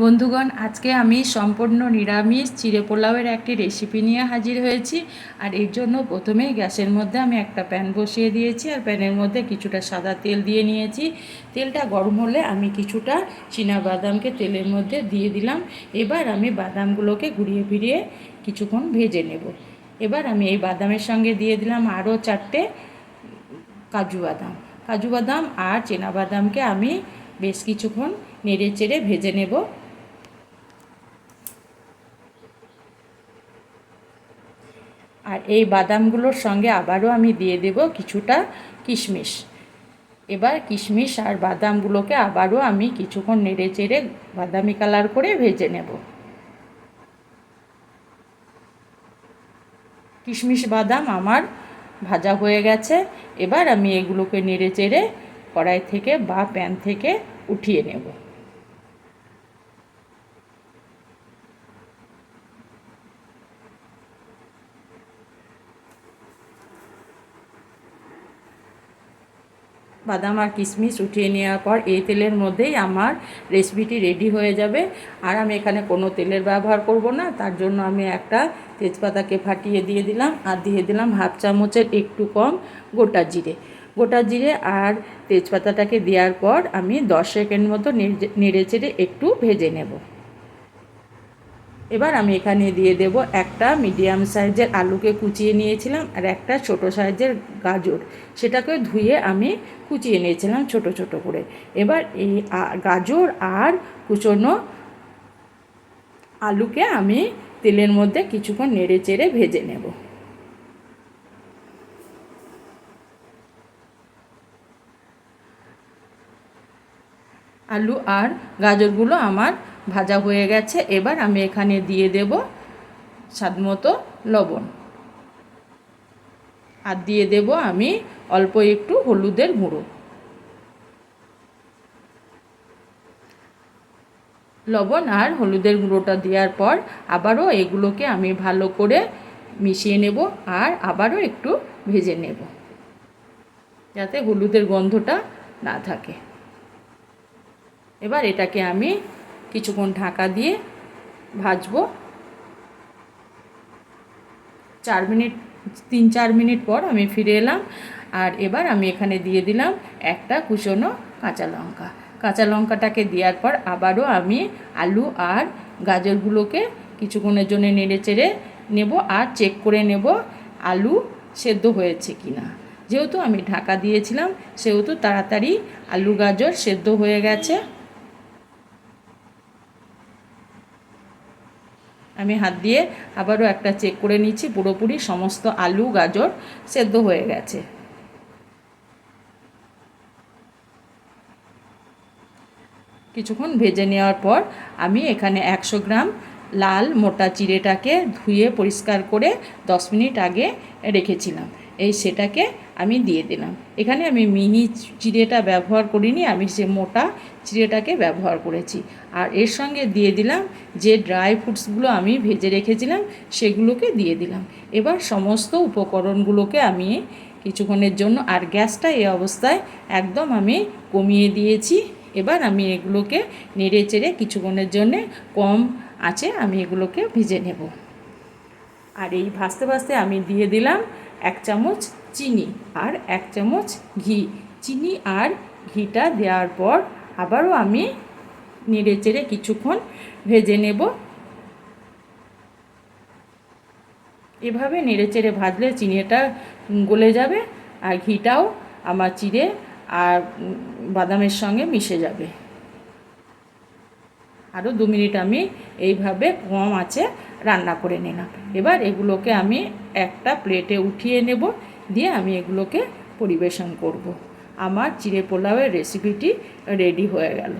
বন্ধুগণ, আজকে আমি সম্পূর্ণ নিরামিষ চিড়ে পোলাওয়ের একটি রেসিপি নিয়ে হাজির হয়েছি। আর এর জন্য প্রথমেই গ্যাসের মধ্যে আমি একটা প্যান বসিয়ে দিয়েছি, আর প্যানের মধ্যে কিছুটা সাদা তেল দিয়ে নিয়েছি। তেলটা গরম হলে আমি কিছুটা বাদামকে তেলের মধ্যে দিয়ে দিলাম। এবার আমি বাদামগুলোকে ঘুরিয়ে ফিরিয়ে কিছুক্ষণ ভেজে নেব। এবার আমি এই বাদামের সঙ্গে দিয়ে দিলাম আরও 4টে কাজু বাদাম আর বাদামকে আমি বেশ কিছুক্ষণ নেড়ে চেড়ে ভেজে নেব। আর এই বাদামগুলোর সঙ্গে আবারও আমি দিয়ে দেব কিছুটা কিশমিশ। এবার কিশমিশ আর বাদামগুলোকে আবারও আমি কিছুক্ষণ নেড়ে চেড়ে বাদামি কালার করে ভেজে নেব। কিশমিশ বাদাম আমার ভাজা হয়ে গেছে। এবার আমি এগুলোকে নেড়ে চেড়ে কড়াই থেকে বা প্যান থেকে উঠিয়ে নেব। বাদাম আর কিশমিশ উঠিয়ে নেওয়ার পর এই তেলের মধ্যেই আমার রেসিপিটি রেডি হয়ে যাবে। আর আমি এখানে কোনো তেলের ব্যবহার করব না, তার জন্য আমি একটা তেজপাতাকে ফাটিয়ে দিয়ে দিলাম, আর দিয়ে দিলাম হাফ চামচের একটু কম গোটা জিরে আর তেজপাতাটাকে দেওয়ার পর আমি 10 সেকেন্ড মতো নেড়ে চেড়ে একটু ভেজে নেব। এবার আমি এখানে দিয়ে দেব একটা মিডিয়াম সাইজের আলুকে কুচিয়ে নিয়েছিলাম, আর একটা ছোট সাইজের গাজর, সেটাকে ধুয়ে আমি কুচিয়ে নিয়েছিলাম ছোট ছোট করে। এবার এই গাজর আর কুচনো আলুকে আমি তেলের মধ্যে কিছুক্ষণ নেড়ে চেড়ে ভেজে নেব। আলু আর গাজরগুলো আমার ভাজা হয়ে গেছে। এবার আমি এখানে দিয়ে দেব স্বাদমতো লবণ, আর দিয়ে দেব আমি অল্প একটু হলুদের গুঁড়ো। লবণ আর হলুদের গুঁড়োটা দেওয়ার পর আবারও এগুলোকে আমি ভালো করে মিশিয়ে নেব, আর আবারও একটু ভেজে নেব যাতে হলুদের গন্ধটা না থাকে। এবার এটাকে আমি কিছুক্ষণ ঢাকা দিয়ে ভাজবো। 3-4 মিনিট পর আমি ফিরে এলাম, আর এবার আমি এখানে দিয়ে দিলাম একটা কুচনো কাঁচা লঙ্কাটাকে দেওয়ার পর আবারও আমি আলু আর গাজরগুলোকে কিছুক্ষণের জন্য নেড়ে চেড়ে নেব, আর চেক করে নেব আলু সেদ্ধ হয়েছে কি না। যেহেতু আমি ঢাকা দিয়েছিলাম সেহেতু তাড়াতাড়ি আলু গাজর সেদ্ধ হয়ে গেছে। আমি হাত দিয়ে আবারও একটা চেক করে নিচ্ছি, পুরোপুরি সমস্ত আলু গাজর সেদ্ধ হয়ে গেছে। কিছুক্ষণ ভেজে নেওয়ার পর আমি এখানে 100 গ্রাম লাল মোটা চিড়েটাকে ধুয়ে পরিষ্কার করে 10 মিনিট আগে রেখেছিলাম, সেটাকে আমি দিয়ে দিলাম। এখানে আমি মিহি চিড়েটা ব্যবহার করিনি, আমি সে মোটা চিড়েটাকে ব্যবহার করেছি। আর এর সঙ্গে দিয়ে দিলাম যে ড্রাই ফ্রুটসগুলো আমি ভেজে রেখেছিলাম সেগুলোকে দিয়ে দিলাম। এবার সমস্ত উপকরণগুলোকে আমি কিছুক্ষণের জন্য, আর গ্যাসটা এই অবস্থায় একদম আমি কমিয়ে দিয়েছি। এবার আমি এগুলোকে নেড়ে চেড়ে কিছুক্ষণের জন্যে কম আঁচে আমি এগুলোকে ভেজে নেব। আর এই ভাজতে ভাজতে আমি দিয়ে দিলাম 1 চামচ চিনি আর 1 চামচ ঘি। চিনি আর ঘিটা দেওয়ার পর আবারও আমি নেড়ে চেড়ে কিছুক্ষণ ভেজে নেব। এভাবে নেড়ে চেড়ে ভাজলে চিনিটা গলে যাবে, আর ঘিটাও আমার চিড়ে আর বাদামের সঙ্গে মিশে যাবে। আরও 2 মিনিট আমি এইভাবে কম আঁচে রান্না করে নিলাম। এবার এগুলোকে আমি একটা প্লেটে উঠিয়ে নেব, দিয়ে আমি এগুলোকে পরিবেশন করব। আমার চিড়ে পোলাওয়ের রেসিপিটি রেডি হয়ে গেল।